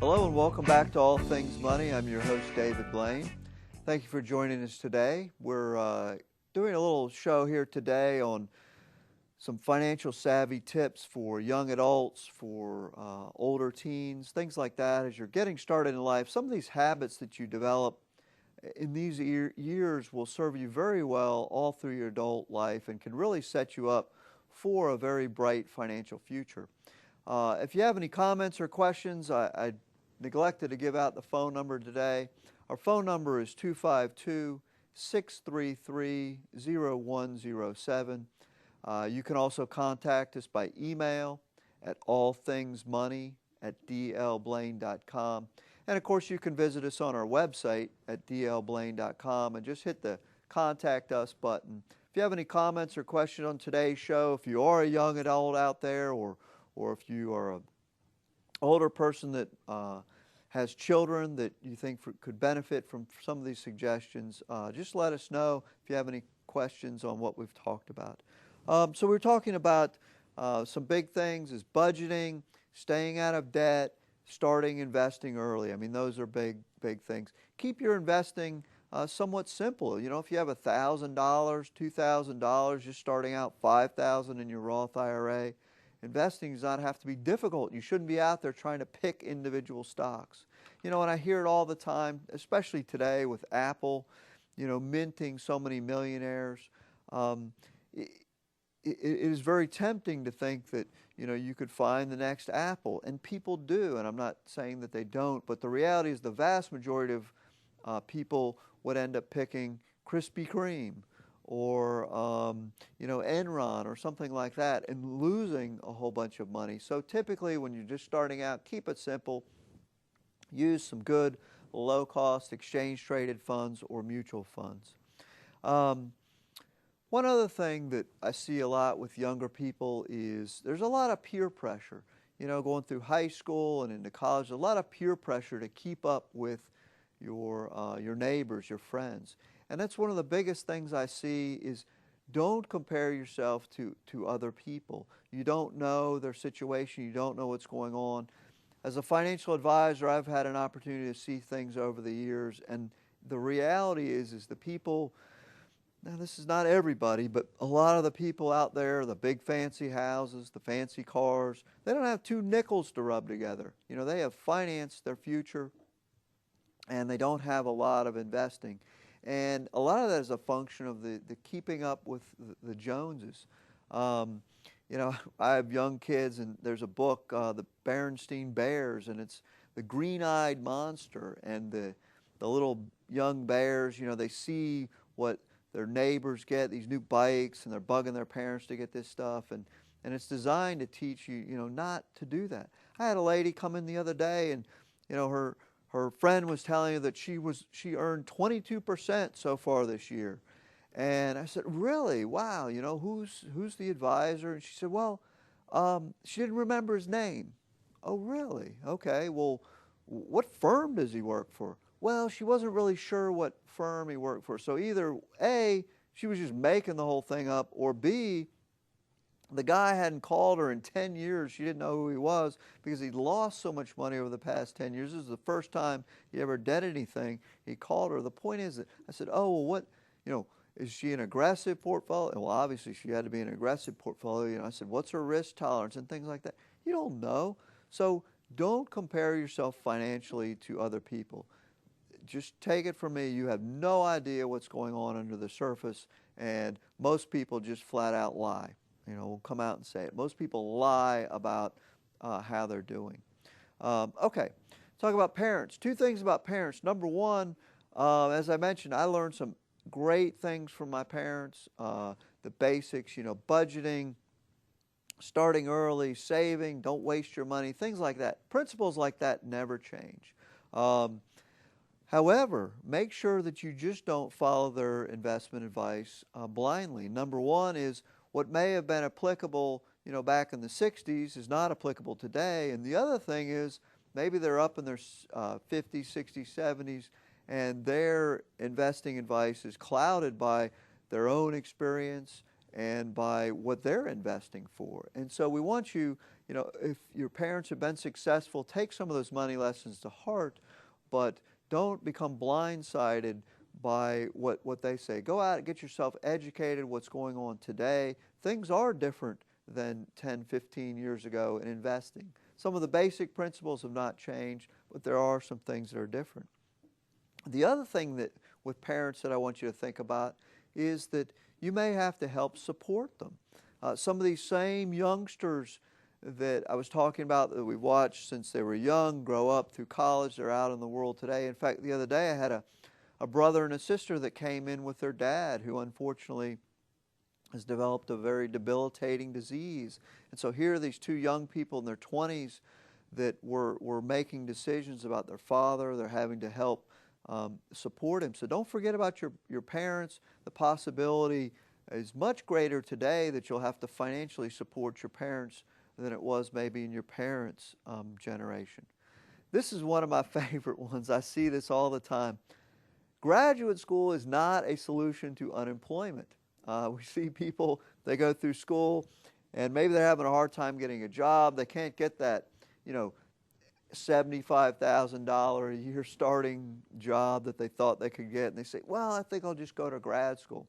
Hello and welcome back to All Things Money. I'm your host, David Blain. Thank you for joining us today. We're doing a little show here today on some financial savvy tips for young adults, for older teens, things like that. As you're getting started in life, some of these habits that you develop in these years will serve you very well all through your adult life and can really set you up for a very bright financial future. If you have any comments or questions, I neglected to give out the phone number today. Our phone number is 252-633-0107. You can also contact us by email at allthingsmoney@dlblain.com. And of course, you can visit us on our website at dlblain.com and just hit the Contact Us button. If you have any comments or questions on today's show, if you are a young adult out there or if you are an older person that has children that you think could benefit from some of these suggestions, just let us know if you have any questions on what we've talked about. So we're talking about some big things is budgeting, staying out of debt, starting investing early. I mean, those are big things. Keep your investing somewhat simple. You know, if you have $1,000, $2,000, just starting out $5,000 in your Roth IRA, investing does not have to be difficult. You shouldn't be out there trying to pick individual stocks. You know, and I hear it all the time, especially today with Apple, you know, minting so many millionaires. It is very tempting to think that, you know, you could find the next Apple, and people do, and I'm not saying that they don't, but the reality is the vast majority of people would end up picking Krispy Kreme or, you know, Enron or something like that and losing a whole bunch of money. So typically when you're just starting out, keep it simple. Use some good low-cost exchange-traded funds or mutual funds. One other thing that I see a lot with younger people is there's a lot of peer pressure. You know, going through high school and into college, a lot of peer pressure to keep up with your neighbors, your friends. And that's one of the biggest things I see is don't compare yourself to other people. You don't know their situation. You don't know what's going on. As a financial advisor, I've had an opportunity to see things over the years, and the reality is the people, now this is not everybody, but a lot of the people out there, the big fancy houses, the fancy cars, they don't have two nickels to rub together. You know, they have financed their future, and they don't have a lot of investing. And a lot of that is a function of the keeping up with the Joneses. You know, I have young kids, and there's a book, The Berenstain Bears, and it's the green-eyed monster. And the little young bears, you know, they see what their neighbors get, these new bikes, and they're bugging their parents to get this stuff. And it's designed to teach you, you know, not to do that. I had a lady come in the other day, and, you know, her friend was telling her that she earned 22% so far this year. And I said, really? Wow, you know, who's the advisor? And she said, well, she didn't remember his name. Oh, really? Okay, well, what firm does he work for? Well, she wasn't really sure what firm he worked for. So either A, she was just making the whole thing up, or B, the guy hadn't called her in 10 years. She didn't know who he was because he'd lost so much money over the past 10 years. This is the first time he ever did anything. He called her. The point is that I said, oh, well, what, you know, is she an aggressive portfolio? Well, obviously she had to be an aggressive portfolio. You know, I said, what's her risk tolerance and things like that? You don't know. So don't compare yourself financially to other people. Just take it from me. You have no idea what's going on under the surface, and most people just flat out lie. You know, we'll come out and say it. Most people lie about how they're doing. Okay, talk about parents. Two things about parents. Number one, as I mentioned, I learned some great things from my parents. The basics, you know, budgeting, starting early, saving, don't waste your money, things like that. Principles like that never change. However, make sure that you just don't follow their investment advice blindly. Number one is what may have been applicable, you know, back in the 60s is not applicable today. And the other thing is maybe they're up in their 50s, 60s, 70s, and their investing advice is clouded by their own experience and by what they're investing for. And so we want you, you know, if your parents have been successful, take some of those money lessons to heart, but don't become blindsided by what they say. Go out and get yourself educated, what's going on today. Things are different than 10, 15 years ago in investing. Some of the basic principles have not changed, but there are some things that are different. The other thing that with parents that I want you to think about is that you may have to help support them. Some of these same youngsters that I was talking about that we watched since they were young, grow up through college, they're out in the world today. In fact, the other day I had a brother and a sister that came in with their dad who unfortunately has developed a very debilitating disease. And so here are these two young people in their 20s that were making decisions about their father. They're having to help support him. So don't forget about your parents. The possibility is much greater today that you'll have to financially support your parents than it was maybe in your parents' generation. This is one of my favorite ones. I see this all the time. Graduate school is not a solution to unemployment. We see people, they go through school and maybe they're having a hard time getting a job. They can't get that, you know, $75,000 a year starting job that they thought they could get. And they say, well, I think I'll just go to grad school.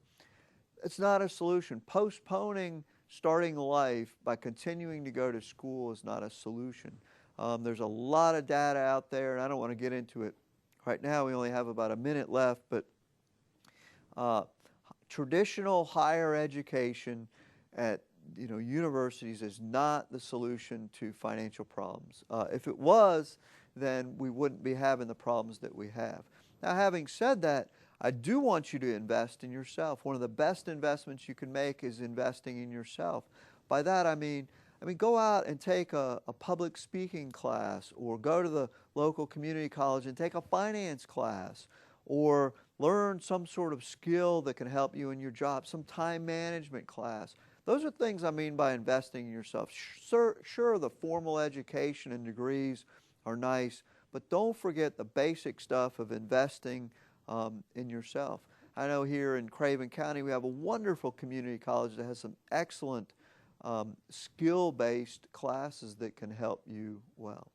It's not a solution. Postponing starting life by continuing to go to school is not a solution. There's a lot of data out there, and I don't want to get into it right now. We only have about a minute left, but traditional higher education at universities is not the solution to financial problems. If it was, then we wouldn't be having the problems that we have. Now, having said that, I do want you to invest in yourself. One of the best investments you can make is investing in yourself. By that I mean go out and take a public speaking class, or go to the local community college and take a finance class, or learn some sort of skill that can help you in your job, some time management class. Those are things I mean by investing in yourself. Sure, the formal education and degrees are nice, but don't forget the basic stuff of investing in yourself. I know here in Craven County we have a wonderful community college that has some excellent skill-based classes that can help you well.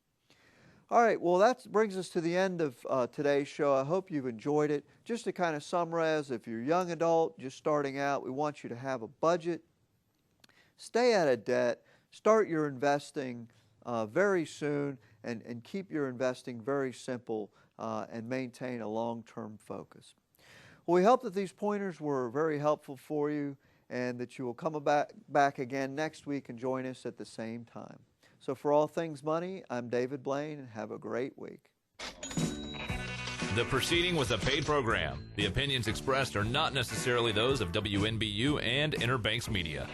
All right, well, that brings us to the end of today's show. I hope you've enjoyed it. Just to kind of summarize, if you're a young adult just starting out, we want you to have a budget, stay out of debt, start your investing very soon, and keep your investing very simple and maintain a long-term focus. Well, we hope that these pointers were very helpful for you and that you will come back again next week and join us at the same time. So for All Things Money, I'm David Blain, and have a great week. The proceeding was a paid program. The opinions expressed are not necessarily those of WNBU and Inner Banks Media.